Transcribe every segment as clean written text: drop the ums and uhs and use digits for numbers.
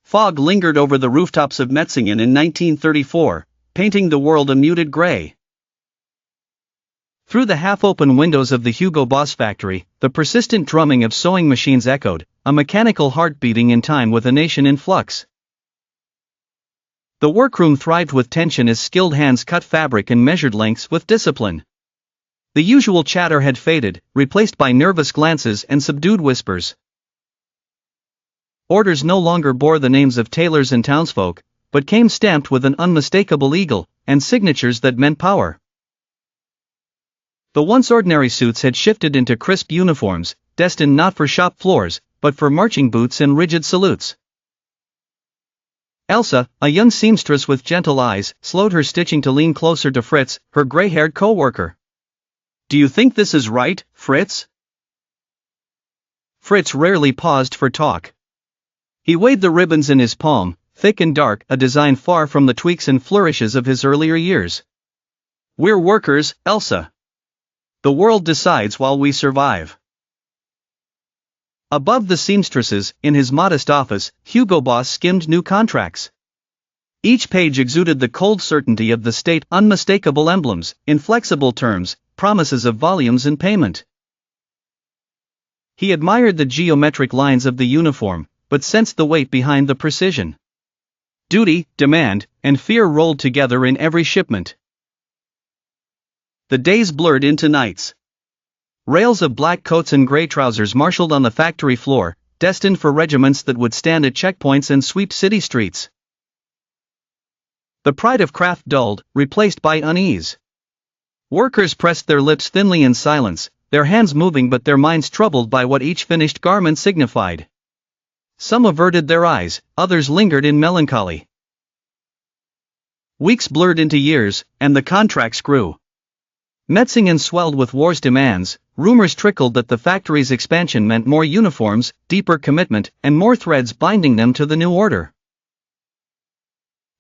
Fog lingered over the rooftops of Metzingen in 1934, painting the world a muted gray. Through the half-open windows of the Hugo Boss factory, the persistent drumming of sewing machines echoed, a mechanical heart beating in time with a nation in flux. The workroom thrived with tension as skilled hands cut fabric in measured lengths with discipline. The usual chatter had faded, replaced by nervous glances and subdued whispers. Orders no longer bore the names of tailors and townsfolk, but came stamped with an unmistakable eagle, and signatures that meant power. The once ordinary suits had shifted into crisp uniforms, destined not for shop floors, but for marching boots and rigid salutes. Elsa, a young seamstress with gentle eyes, slowed her stitching to lean closer to Fritz, her gray-haired co-worker. "Do you think this is right, Fritz?" Fritz rarely paused for talk. He weighed the ribbons in his palm, thick and dark, a design far from the tweaks and flourishes of his earlier years. "We're workers, Elsa. The world decides while we survive." Above the seamstresses, in his modest office, Hugo Boss skimmed new contracts. Each page exuded the cold certainty of the state, unmistakable emblems, inflexible terms, promises of volumes and payment. He admired the geometric lines of the uniform, but sensed the weight behind the precision. Duty, demand, and fear rolled together in every shipment. The days blurred into nights. Rails of black coats and gray trousers marshaled on the factory floor, destined for regiments that would stand at checkpoints and sweep city streets. The pride of craft dulled, replaced by unease. Workers pressed their lips thinly in silence, their hands moving but their minds troubled by what each finished garment signified. Some averted their eyes, others lingered in melancholy. Weeks blurred into years, and the contracts grew. Metzingen swelled with war's demands. Rumors trickled that the factory's expansion meant more uniforms, deeper commitment, and more threads binding them to the new order.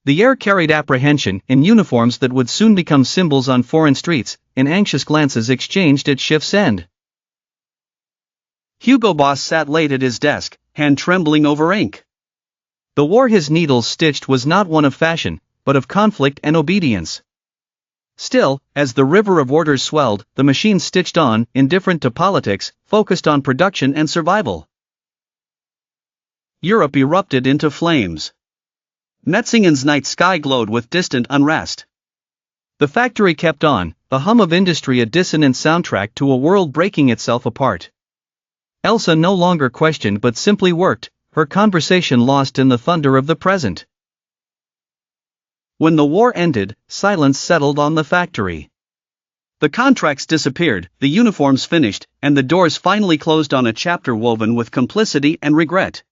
The air carried apprehension, in uniforms that would soon become symbols on foreign streets, in anxious glances exchanged at shift's end. Hugo Boss sat late at his desk, hand trembling over ink. The war his needles stitched was not one of fashion, but of conflict and obedience. Still, as the river of orders swelled, the machine stitched on, indifferent to politics, focused on production and survival. Europe erupted into flames. Metzingen's night sky glowed with distant unrest. The factory kept on, the hum of industry a dissonant soundtrack to a world breaking itself apart. Elsa no longer questioned but simply worked, her conversation lost in the thunder of the present. When the war ended, silence settled on the factory. The contracts disappeared, the uniforms finished, and the doors finally closed on a chapter woven with complicity and regret.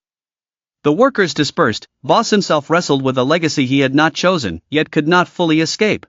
The workers dispersed. Boss himself wrestled with a legacy he had not chosen, yet could not fully escape.